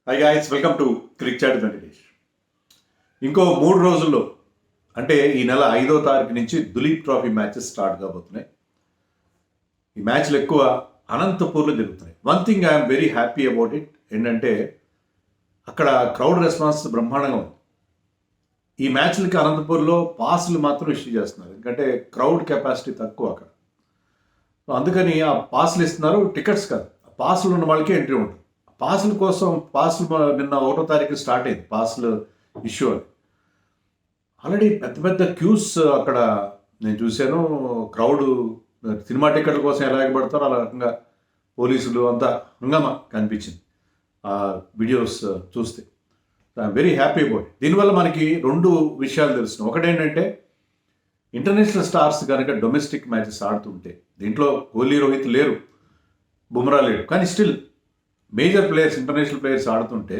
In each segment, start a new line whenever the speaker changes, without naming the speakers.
High guys, welcome to Cric Chat Venkatesh. ఇంకో 3 రోజుల్లో అంటే ఈ నెల 5వ తారీఖు నుంచి దులీప్ ట్రోఫీ మ్యాచెస్ స్టార్ట్ కాబోతున్నాయి. ఈ మ్యాచ్లు ఎక్కువ అనంతపూర్లో జరుగుతున్నాయి. One thing I'm very happy about it ఏంటంటే అక్కడ క్రౌడ్ రెస్పాన్స్ బ్రహ్మాండంగా ఉంది. ఈ మ్యాచ్లకి అనంతపూర్లో పాస్లు మాత్రం ఇష్యూ చేస్తున్నారు, ఎందుకంటే క్రౌడ్ కెపాసిటీ తక్కువ అక్కడ. సో అందుకని ఆ పాస్లు ఇస్తున్నారు, టికెట్స్ కాదు, పాస్లు ఉన్న వాళ్ళకే ఎంట్రీ ఉంటుంది. పాస్ల కోసం నిన్న 1వ తారీఖు స్టార్ట్ అయింది పాస్లు ఇష్యూ అని. ఆల్రెడీ పెద్ద పెద్ద క్యూస్ అక్కడ నేను చూశాను. క్రౌడ్ సినిమా టికెట్ల కోసం ఎలా ఎగబడతారో అలా రకంగా పోలీసులు అంతా హంగామా కనిపించింది ఆ వీడియోస్ చూస్తే. I'm very happy about it. దీనివల్ల మనకి 2 విషయాలు తెలుస్తున్నాయి. ఒకటేంటంటే ఇంటర్నేషనల్ స్టార్స్ కనుక డొమెస్టిక్ మ్యాచెస్ ఆడుతుంటే, దీంట్లో కోహ్లీ, రోహిత్ లేరు, బుమ్రా లేరు, కానీ still major players, international players ఆడుతుంటే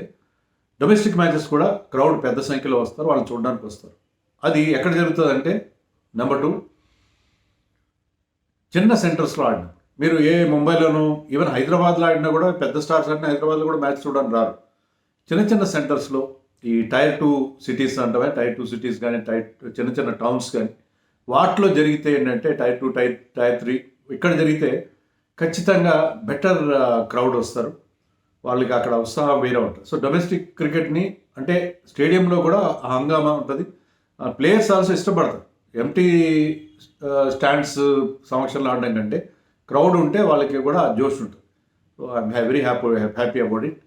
డొమెస్టిక్ మ్యాచెస్ కూడా క్రౌడ్ పెద్ద సంఖ్యలో వస్తారు, వాళ్ళని చూడడానికి వస్తారు. అది ఎక్కడ జరుగుతుందంటే నెంబర్ 2 చిన్న సెంటర్స్లో ఆడిన మీరు ముంబైలోనూ ఈవెన్ హైదరాబాద్లో ఆడినా కూడా పెద్ద స్టార్స్ ఆడినా హైదరాబాద్లో కూడా మ్యాచ్ చూడడానికి రారు. చిన్న చిన్న సెంటర్స్లో ఈ టైర్ 2 సిటీస్ అంటామే, టైర్ 2 సిటీస్ కానీ చిన్న చిన్న టౌన్స్ కానీ వాటిలో జరిగితే ఏంటంటే టైర్ 2, టైర్ 3 ఇక్కడ జరిగితే ఖచ్చితంగా బెటర్ క్రౌడ్ వస్తారు, వాళ్ళకి అక్కడ ఉత్సాహం వేరే ఉంటుంది. సో డొమెస్టిక్ క్రికెట్ని అంటే స్టేడియంలో కూడా హంగామా ఉంటుంది, ప్లేయర్స్ ఆల్సో ఇష్టపడతారు. ఎంటీ స్టాండ్స్ సమక్షంలో ఆడడం కంటే క్రౌడ్ ఉంటే వాళ్ళకి కూడా జోష్ ఉంటుంది. So I'm very happy about it.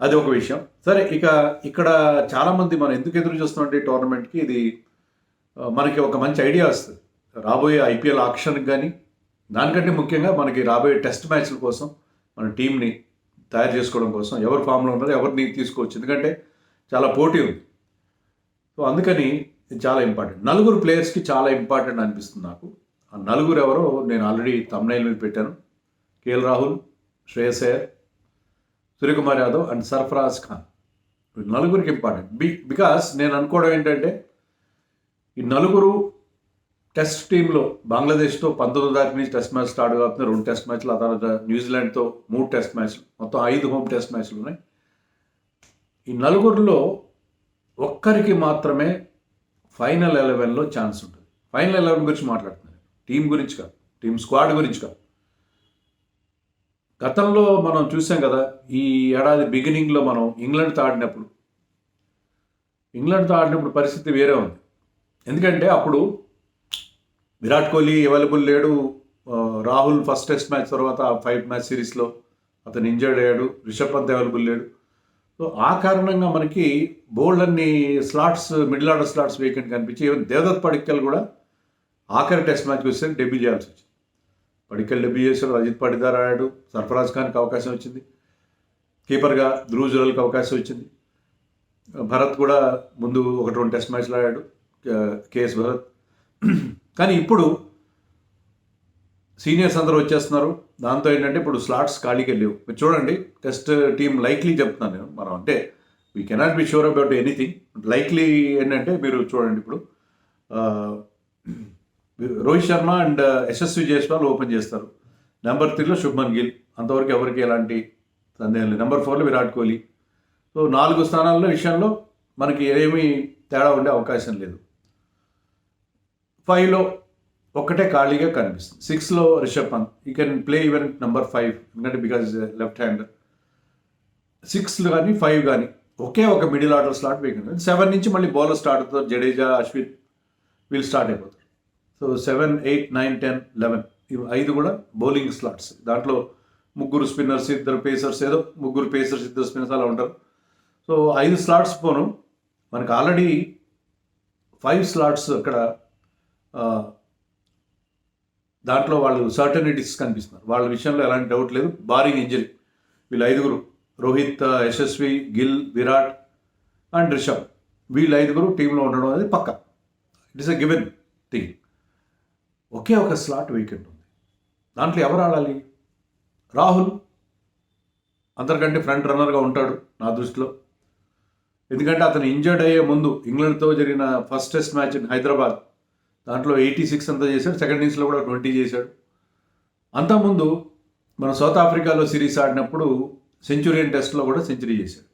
అది ఒక విషయం. సరే, ఇక్కడ చాలామంది మనం ఎందుకు ఎదురు చూస్తున్నామంటే ఈ టోర్నమెంట్కి ఇది మనకి ఒక మంచి ఐడియా వస్తుంది. రాబోయే ఐపీఎల్ ఆక్షన్కి కానీ, దానికంటే ముఖ్యంగా మనకి రాబోయే టెస్ట్ మ్యాచ్ల కోసం మన టీంని తయారు చేసుకోవడం కోసం ఎవరు ఫామ్లో ఉన్నారో ఎవరిని తీసుకోవచ్చు, ఎందుకంటే చాలా పోటీ ఉంది. సో అందుకని ఇది చాలా ఇంపార్టెంట్. 4 ప్లేయర్స్కి చాలా ఇంపార్టెంట్ అనిపిస్తుంది నాకు. ఆ 4 ఎవరో నేను ఆల్రెడీ థంబ్నెయిల్ మీద పెట్టాను. KL Rahul, Shreyas Iyer, Suryakumar Yadav and Sarfaraz Khan. 4 important. Because నేను అనుకోవడం ఏంటంటే ఈ 4 టెస్ట్ టీంలో బంగ్లాదేశ్తో 19వ తారీఖు నుంచి టెస్ట్ మ్యాచ్ స్టార్ట్ అవుతుంది. 2 టెస్ట్ మ్యాచ్లు, ఆ తర్వాత న్యూజిలాండ్తో 3 టెస్ట్ మ్యాచ్లు, మొత్తం 5 హోమ్ టెస్ట్ మ్యాచ్లు ఉన్నాయి. ఈ 4లో ఒక్కరికి మాత్రమే ఫైనల్ 11లో ఛాన్స్ ఉంటుంది. ఫైనల్ 11 గురించి మాట్లాడుతున్నాను, టీం గురించి కాదు, టీం స్క్వాడ్ గురించి కాదు. గతంలో మనం చూసాం కదా, ఈ ఏడాది బిగినింగ్లో మనం ఇంగ్లాండ్తో ఆడినప్పుడు పరిస్థితి వేరే ఉంది. ఎందుకంటే అప్పుడు విరాట్ కోహ్లీ అవైలబుల్ లేడు, రాహుల్ ఫస్ట్ టెస్ట్ మ్యాచ్ తర్వాత 5 మ్యాచ్ సిరీస్లో అతను ఇంజర్డ్ అయ్యాడు, రిషబ్ పంత్ అవైలబుల్ లేడు. సో ఆ కారణంగా మనకి బోల్డ్ అన్ని slots, middle order slots vacant కనిపించి ఈవెన్ దేవదత్ పడిక్కల్ కూడా ఆఖరి టెస్ట్ మ్యాచ్కి వస్తే డెబ్యూ చేయాల్సి వచ్చింది. పడిక్కల్ డెబ్యూ చేశాడు, అజిత్ పటిదార్ ఆడాడు, సర్ఫరాజ్ ఖాన్కి అవకాశం వచ్చింది, కీపర్గా ధ్రువ్ జురెల్కి అవకాశం వచ్చింది, భరత్ కూడా ముందు 1-2 టెస్ట్ మ్యాచ్లు ఆడాడు, కేఎస్ భరత్. కానీ ఇప్పుడు సీనియర్స్ అందరూ వచ్చేస్తున్నారు. దాంతో ఏంటంటే ఇప్పుడు స్లాట్స్ ఖాళీగా లేవు. మీరు చూడండి, టెస్ట్ టీమ్ లైక్లీ చెప్తున్నాను నేను, మనం అంటే we cannot be sure about anything. Likely ఏంటంటే మీరు చూడండి, ఇప్పుడు రోహిత్ శర్మ అండ్ యశస్వి జైస్వాల్ ఓపెన్ చేస్తారు. నెంబర్ 3లో శుభ్మన్ గిల్, అంతవరకు ఎవరికి ఎలాంటి సందేహం లేదు. నెంబర్ 4లో విరాట్ కోహ్లీ. సో 4 స్థానాల విషయంలో మనకి ఏమీ తేడా ఉండే అవకాశం లేదు. 5లో ఒక్కటే ఖాళీగా కనిపిస్తుంది. 6లో Rishabh Pant, you can play even number 5, ఎందుకంటే బికాజ్ లెఫ్ట్ హ్యాండర్. 6 కానీ 5 కానీ ఒకే ఒక మిడిల్ ఆర్డర్ స్లాట్ వేకెంట్. 7 నుంచి మళ్ళీ బౌలర్ స్టార్ట్ అవుతారు, జడేజా, అశ్విన్ వీళ్ళు స్టార్ట్ అయిపోతారు. సో 7, 8, 9, 10, 11 ఇవి 5 కూడా బౌలింగ్ స్లాట్స్. దాంట్లో 3 స్పిన్నర్స్, 2 పేసర్స్, ఏదో 3 పేసర్స్, 2 స్పిన్నర్స్ అలా ఉంటారు. సో 5 స్లాట్స్ పోను మనకు ఆల్రెడీ 5 స్లాట్స్ అక్కడ దాంట్లో వాళ్ళు సర్టనిటీస్ కనిపిస్తున్నారు. వాళ్ళ విషయంలో ఎలాంటి డౌట్ లేదు, బారింగ్ ఇంజరీ. వీళ్ళు 5 రోహిత్, యశస్వి, గిల్, విరాట్ అండ్ రిషబ్, వీళ్ళు 5 టీంలో ఉండడం అనేది పక్క. It is a given thing. ఒకే ఒక స్లాట్ వీకెండ్ ఉంది, దాంట్లో ఎవరు ఆడాలి? రాహుల్ అందరికంటే ఫ్రంట్ రన్నర్గా ఉంటాడు నా దృష్టిలో. ఎందుకంటే అతను ఇంజర్డ్ అయ్యే ముందు ఇంగ్లాండ్తో జరిగిన first test match in Hyderabad, దాంట్లో 86 అంతా చేశాడు, సెకండ్ ఇన్నింగ్స్లో కూడా 20 చేశాడు. అంతకుముందు మనం సౌత్ ఆఫ్రికాలో సిరీస్ ఆడినప్పుడు సెంచురియన్ టెస్ట్లో కూడా సెంచరీ చేశాడు.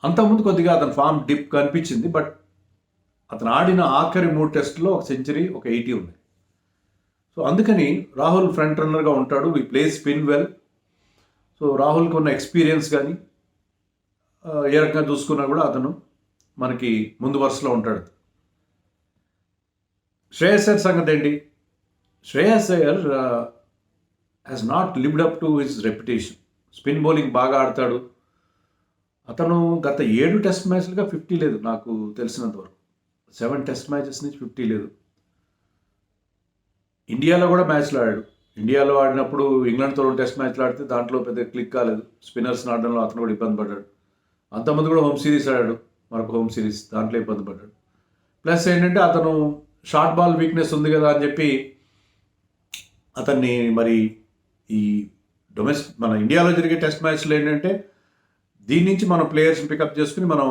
అంతకుముందు కొద్దిగా అతని ఫామ్ డిప్ కనిపించింది, బట్ అతను ఆడిన ఆఖరి 3 టెస్టుల్లో ఒక సెంచరీ, ఒక 80 ఉన్నాయి. సో అందుకని రాహుల్ ఫ్రంట్ రన్నర్గా ఉంటాడు. ఈ ప్లే స్పిన్ వెల్. సో రాహుల్కి ఉన్న ఎక్స్పీరియన్స్ కానీ ఏ రకంగా చూసుకున్నా కూడా అతను మనకి ముందు వరుసలో ఉంటాడు. శ్రేయస్ అయ్యర్ సంగతి ఏంటి? Shreyas Iyer has not lived up to his reputation. Spin bowling బాగా ఆడతాడు. అతను గత 7 టెస్ట్ మ్యాచ్లుగా 50 లేదు నాకు తెలిసినంత వరకు. 7 టెస్ట్ మ్యాచెస్ నుంచి 50 లేదు. ఇండియాలో కూడా మ్యాచ్లు ఆడాడు. ఇండియాలో ఆడినప్పుడు ఇంగ్లాండ్తో టెస్ట్ మ్యాచ్లు ఆడితే దాంట్లో పెద్ద క్లిక్ కాలేదు. స్పిన్నర్స్ ఆడడంలో అతను కూడా ఇబ్బంది పడ్డాడు. అంతమంది కూడా హోమ్ సిరీస్ ఆడాడు, మరొక హోమ్ సిరీస్, దాంట్లో ఇబ్బంది పడ్డాడు. ప్లస్ ఏంటంటే అతను షార్ట్ బాల్ వీక్నెస్ ఉంది కదా అని చెప్పి అతన్ని మరి ఈ మన ఇండియాలో జరిగే టెస్ట్ మ్యాచ్లు ఏంటంటే దీని నుంచి మనం ప్లేయర్స్ని పికప్ చేసుకుని మనం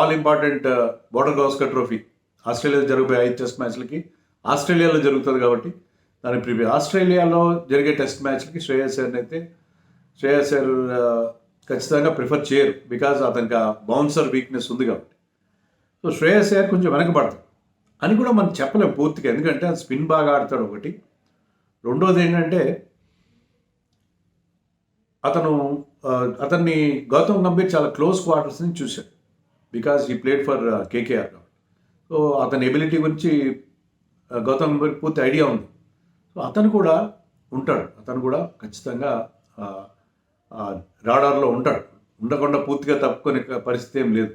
all important border Gavaskar trophy ఆస్ట్రేలియాలో జరిగిపోయే 5 టెస్ట్ మ్యాచ్లకి ఆస్ట్రేలియాలో జరుగుతుంది కాబట్టి దాని ప్రిపేర్. ఆస్ట్రేలియాలో జరిగే టెస్ట్ మ్యాచ్లకి శ్రేయస్ అయ్యర్ ఖచ్చితంగా ప్రిఫర్ చేయరు, బికాజ్ అతనికి ఆ బౌన్సర్ వీక్నెస్ ఉంది కాబట్టి. సో శ్రేయస్ అయ్యర్ కొంచెం వెనకబడతాడు అని కూడా మనం చెప్పలేము పూర్తిగా, ఎందుకంటే స్పిన్ బాగా ఆడతాడు ఒకటి. రెండోది ఏంటంటే అతన్ని గౌతమ్ గంభీర్ చాలా క్లోజ్ క్వార్టర్స్ నుంచి చూశాడు, బికాజ్ ఈ ప్లేడ్ ఫర్ కేకేఆర్ కాబట్టి. సో అతని ఎబిలిటీ గురించి గౌతమ్ గంభీర్ పూర్తి ఐడియా ఉంది. సో అతను కూడా ఉంటాడు, అతను కూడా ఖచ్చితంగా రాడార్లో ఉంటాడు. ఉండకుండా పూర్తిగా తప్పుకునే పరిస్థితి ఏం లేదు,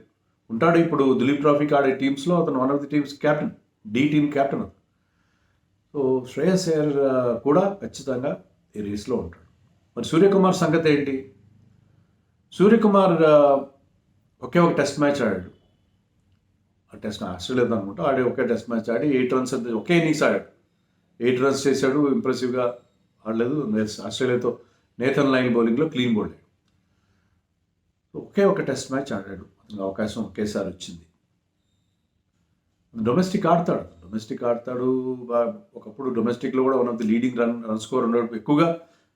ఉంటాడు. ఇప్పుడు దులీప్ ట్రోఫీకి ఆడే టీమ్స్లో అతను one of the teams captain, the team captain అతను. సో శ్రేయస్ అయ్యర్ కూడా ఖచ్చితంగా ఈ రేస్లో ఉంటాడు. మరి సూర్యకుమార్ సంగతి ఏంటి? సూర్యకుమార్ ఒకే ఒక టెస్ట్ మ్యాచ్ ఆడాడు. ఆ టెస్ట్ ఆస్ట్రేలియా అనుకుంటా ఒకే టెస్ట్ మ్యాచ్ ఆడి 8 రన్స్ ఒకే ఇన్నింగ్స్ ఆడాడు. 8 రన్స్ చేశాడు, ఇంప్రెసివ్గా ఆడలేదు. ఆస్ట్రేలియాతో నేథన్ లైన్ బౌలింగ్లో క్లీన్ బౌల్డ్. ఒకే ఒక టెస్ట్ మ్యాచ్ ఆడాడు, అవకాశం ఒకేసారి వచ్చింది. డొమెస్టిక్ ఆడతాడు ఒకప్పుడు డొమెస్టిక్లో కూడా one of the leading run score ఉన్నాడు. ఎక్కువగా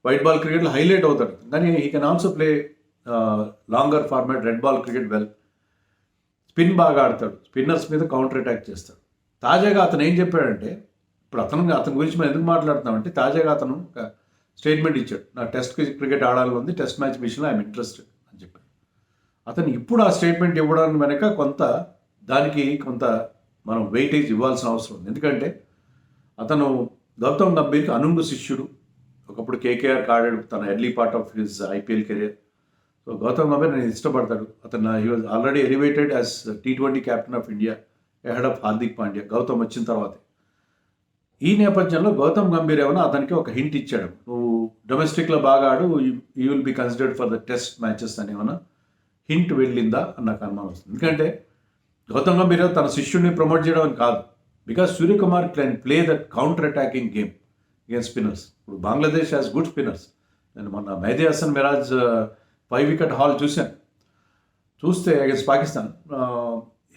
వైట్ బాల్ క్రికెట్లో హైలైట్ అవుతాడు, కానీ he can also play longer format red ball cricket well. Spin బాగా ఆడతాడు, స్పిన్నర్స్ మీద కౌంటర్ అటాక్ చేస్తాడు. తాజాగా అతను ఏం చెప్పాడంటే, ఇప్పుడు అతని గురించి మనం ఎందుకు మాట్లాడుతున్నామంటే, తాజాగా అతను ఒక స్టేట్మెంట్ ఇచ్చాడు. నా టెస్ట్ క్రికెట్ ఆడాలని ఉంది, టెస్ట్ మ్యాచ్ విషయంలో ఐఎమ్ ఇంట్రెస్టెడ్ అని చెప్పాడు. అతను ఇప్పుడు ఆ స్టేట్మెంట్ ఇవ్వడానికి వెనక దానికి కొంత మనం వెయిటేజ్ ఇవ్వాల్సిన అవసరం ఉంది. ఎందుకంటే అతను గౌతమ్ గంభీర్కి అనుంగు శిష్యుడు. ఒకప్పుడు కేకేఆర్కి ఆడాడు తన early part of his IPL career. So Gautam Gambhir నేను ఇష్టపడతాడు. అతను he was already elevated as T20 captain of India ahead of Hardik Pandya, Gautam వచ్చిన తర్వాతే. ఈ నేపథ్యంలో గౌతమ్ గంభీర్ ఏమైనా అతనికి ఒక హింట్ ఇచ్చాడు, నువ్వు డొమెస్టిక్లో బాగా ఆడు, you will be considered for the test matches అని ఏమైనా హింట్ వెళ్ళిందా అని నాకు అనుమానం వస్తుంది. ఎందుకంటే గౌతమ్ గంభీర్ తన శిష్యుడిని ప్రమోట్ చేయడం అని కాదు, because Suryakumar can play that counter attacking game against spinners. ఇప్పుడు బంగ్లాదేశ్ హ్యాస్ గుడ్ స్పిన్నర్స్. నేను మొన్న మెహదీ హసన్ మిరాజ్ 5 వికెట్ హాల్ చూస్తే against Pakistan,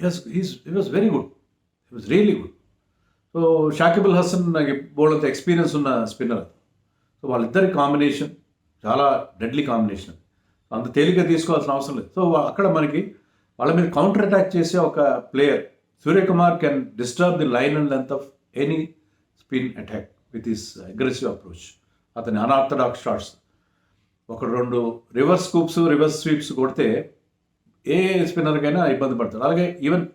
he was very good, he was really good. So Shakib Al Hasan బోల్డంత ఎక్స్పీరియన్స్ ఉన్న స్పిన్నర్. సో వాళ్ళిద్దరి కాంబినేషన్ చాలా డెడ్లీ కాంబినేషన్, అంత తేలిగ్గా తీసుకోవాల్సిన అవసరం లేదు. సో అక్కడ మనకి వాళ్ళ మీద కౌంటర్ అటాక్ చేసే ఒక player Suryakumar can disturb the line and length of any spin attack with his aggressive approach. అతని unorthodox shots, 1-2 reverse scoops, reverse sweeps కొడితే ఏ స్పిన్నర్కైనా ఇబ్బంది పడతాడు. అలాగే ఈవెన్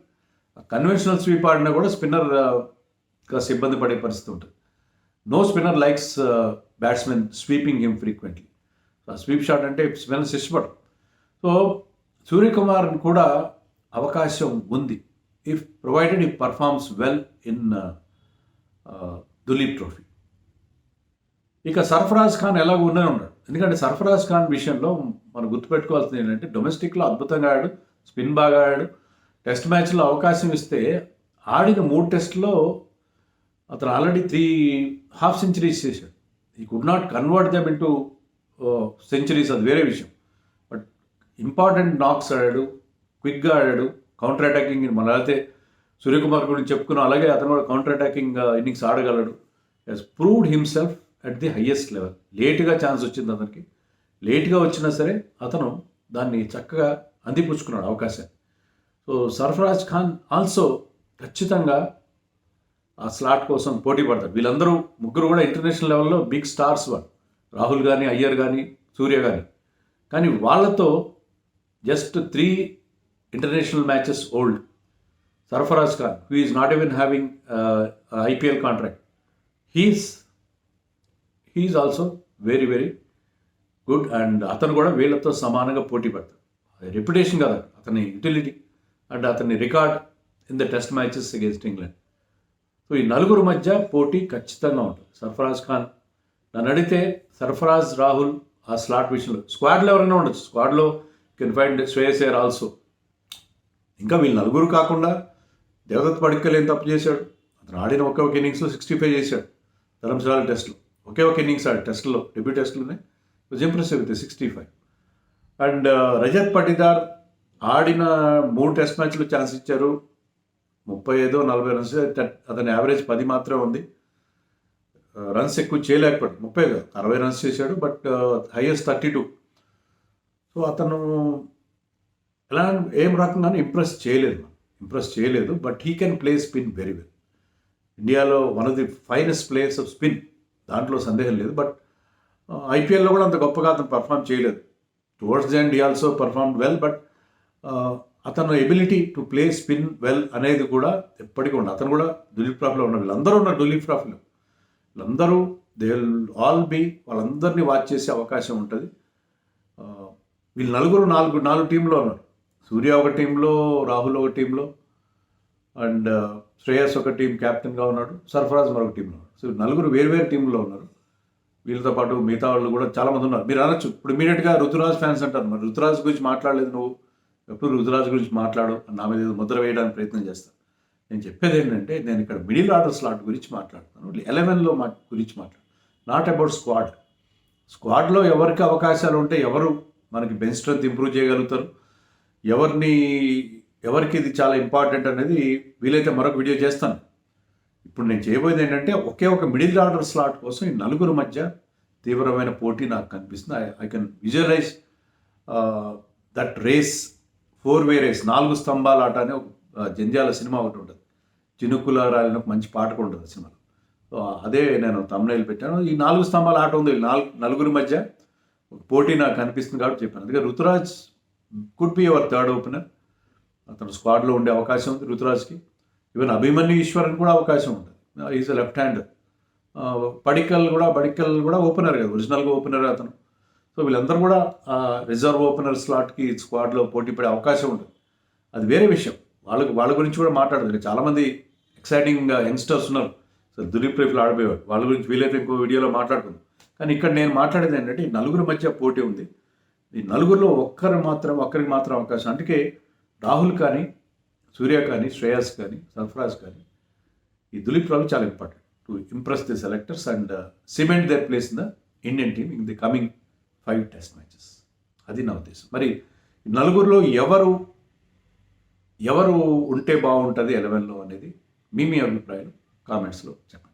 కన్వెన్షనల్ స్వీప్ ఆడినా కూడా స్పిన్నర్ కాస్త ఇబ్బంది పడే పరిస్థితి ఉంటుంది. No spinner likes batsmen sweeping him frequently. Sweep shot అంటే స్పిన్నర్స్ ఇష్టపడరు. సో సూర్యకుమార్ కూడా అవకాశం ఉంది, ఇఫ్ ప్రొవైడెడ్ ఈ performs well in Duleep trophy. ఇక సర్ఫరాజ్ ఖాన్ ఎలాగో ఉన్నాడు, ఎందుకంటే సర్ఫరాజ్ ఖాన్ విషయంలో మనం గుర్తుపెట్టుకోవాల్సింది ఏంటంటే, డొమెస్టిక్లో అద్భుతంగా ఆడాడు, స్పిన్ బాగా ఆడాడు. టెస్ట్ మ్యాచ్లో అవకాశం ఇస్తే ఆడిన 3 టెస్టులో అతను ఆల్రెడీ 3 హాఫ్ సెంచరీస్ చేశాడు. ఈ could not convert them into centuries, అది వేరే విషయం. బట్ ఇంపార్టెంట్ నాక్స్ ఆడాడు, క్విక్గా ఆడాడు, కౌంటర్ అటాకింగ్. మన అయితే సూర్యకుమార్ గురించి చెప్పుకున్నాం, అలాగే అతను కూడా కౌంటర్ అటాకింగ్ ఇన్నింగ్స్ ఆడగలడు. He's proved himself at the highest level. లేట్గా ఛాన్స్ వచ్చింది అతనికి, లేట్గా వచ్చినా సరే అతను దాన్ని చక్కగా అందిపుచ్చుకున్నాడు అవకాశాన్ని. సో సర్ఫరాజ్ ఖాన్ ఆల్సో ఖచ్చితంగా ఆ స్లాట్ కోసం పోటీ పడతారు. వీళ్ళందరూ ముగ్గురు కూడా ఇంటర్నేషనల్ లెవెల్లో బిగ్ స్టార్స్ వాళ్ళు, రాహుల్ కానీ, అయ్యర్ కానీ, సూర్య కానీ. కానీ వాళ్ళతో just 3 international matches old Sarfaraz Khan, who is not even having IPL contract, he's also very very good. And అతను కూడా వీళ్ళతో సమానంగా పోటీ పడతాడు. రెప్యుటేషన్ కదా, అతని యూటిలిటీ అండ్ అతని record in the test matches against England. So ఈ నలుగురు మధ్య పోటీ ఖచ్చితంగా ఉంటుంది. సర్ఫరాజ్ ఖాన్ నన్ను అడిగితే సర్ఫరాజ్, రాహుల్ ఆ స్లాట్ విషయంలో స్క్వాడ్లో ఎవరైనా ఉండొచ్చు. స్క్వాడ్లో can find Shreyas Iyer also. ఇంకా వీళ్ళు నలుగురు కాకుండా దేవదత్ పడిక్కల్ ఏం తప్పు చేశాడు? అతను ఆడిన ఒకే ఒక ఇన్నింగ్స్లో 65 చేశాడు. ధర్మశాల టెస్ట్లో ఒకే ఒక ఇన్నింగ్స్ ఆడు, టెస్ట్లో డెబ్యూ టెస్ట్లోనే was impressive with 65. And Rajat Patidar ఆడిన 3 టెస్ట్ మ్యాచ్లు ఛాన్స్ ఇచ్చారు, 35-40 రన్స్. అతని యావరేజ్ 10 మాత్రమే ఉంది. రన్స్ ఎక్కువ చేయలేకపోయాడు, 60 రన్స్ చేశాడు, బట్ హైయెస్ట్ 32. సో అతను ఎలా ఏం రకంగానే ఇంప్రెస్ చేయలేదు. But he can play spin very well. ఇండియాలో one of the finest players of spin, దాంట్లో సందేహం లేదు. బట్ IPLలో కూడా అంత గొప్పగా అతను పర్ఫామ్ చేయలేదు. Towards the end he also performed well, but అతను ability to play spin well అనేది కూడా ఎప్పటికీ ఉండదు. అతను కూడా దులీప్ ట్రాఫీలో ఉన్నారు, వీళ్ళందరూ ఉన్నారు దులీప్ ట్రాఫీలో. వీళ్ళందరూ దే విల్ ఆల్ బీ, వాళ్ళందరినీ వాచ్ చేసే అవకాశం ఉంటుంది. వీళ్ళు నలుగురు నాలుగు టీంలో ఉన్నారు. సూర్య ఒక టీంలో, రాహుల్ ఒక టీంలో, అండ్ శ్రేయస్ ఒక టీం క్యాప్టెన్గా ఉన్నాడు, సర్ఫరాజ్ మరొక టీంలో ఉన్నాడు. సో నలుగురు వేరు టీంలో ఉన్నారు. వీళ్ళతో పాటు మిగతా వాళ్ళు కూడా చాలామంది ఉన్నారు. మీరు అనొచ్చు ఇప్పుడు ఇమీడియట్గా రుతురాజ్ ఫ్యాన్స్ అంటారు, మరి రుతురాజ్ గురించి మాట్లాడలేదు నువ్వు, ఎప్పుడు రుతురాజ్ గురించి మాట్లాడు, నా మీద ముద్ర వేయడానికి ప్రయత్నం చేస్తాను. నేను చెప్పేది ఏంటంటే, నేను ఇక్కడ మిడిల్ ఆర్డర్ స్లాట్ గురించి మాట్లాడుతాను, 11లో గురించి మాట్లాడు, నాట్ అబౌట్ స్క్వాడ్లో ఎవరికి అవకాశాలు ఉంటే, ఎవరు మనకి బెంచ్ స్ట్రెంత్ ఇంప్రూవ్ చేయగలుగుతారు, ఎవరికి ఇది చాలా ఇంపార్టెంట్ అనేది వీలైతే మరొక వీడియో చేస్తాను. ఇప్పుడు నేను చేయబోయేది ఏంటంటే, ఒకే ఒక మిడిల్ ఆర్డర్ స్లాట్ కోసం ఈ నలుగురు మధ్య తీవ్రమైన పోటీ నాకు కనిపిస్తుంది. I can visualise that race, 4-way race, 4 స్తంభాల ఆట అని ఒక జంధ్యాల సినిమా ఒకటి ఉంటుంది, చినుకుల రాలిన ఒక మంచి పాట కూడా ఉంటుంది సినిమాలో. సో అదే నేను thumbnail పెట్టాను. ఈ 4 స్తంభాల ఆట ఉంది, నలుగురి మధ్య ఒక పోటీ నాకు కనిపిస్తుంది కాబట్టి చెప్పాను. అందుకే Ruturaj could be your third opener. అతను స్క్వాడ్లో ఉండే అవకాశం ఉంది రుతురాజ్కి. ఈవెన్ అభిమన్యు ఈశ్వరన్ కూడా అవకాశం ఉంటుంది, is a left hander. Padikkal కూడా ఓపెనర్ కదా, ఒరిజినల్గా ఓపెనర్ అతను. సో వీళ్ళందరూ కూడా రిజర్వ్ ఓపెనర్ స్లాట్కి స్క్వాడ్లో పోటీ పడే అవకాశం ఉంటుంది. అది వేరే విషయం, వాళ్ళ గురించి కూడా మాట్లాడదు. చాలామంది ఎక్సైటింగ్ యంగ్స్టర్స్ ఉన్నారు, సో దులీప్ ట్రోఫీలో ఆడిపోయేవాడు, వాళ్ళ గురించి వీలైతే ఇంకో వీడియోలో మాట్లాడుకుందాం. కానీ ఇక్కడ నేను మాట్లాడేది ఏంటంటే, ఈ నలుగురు మధ్య పోటీ ఉంది. ఈ నలుగురిలో ఒక్కరికి మాత్రం అవకాశం. అందుకే రాహుల్ కానీ, సూర్య కానీ, శ్రేయస్ కానీ, సర్ఫరాజ్ కానీ, ఈ దులీప్ ట్రోఫీ చాలా important to impress the selectors and cement their place in the Indian team in the coming 5 test matches. అది నా ఉద్దేశం. మరి నలుగురిలో ఎవరు ఉంటే బాగుంటుంది 11లో అనేది మీ అభిప్రాయాలు కామెంట్స్లో చెప్పండి.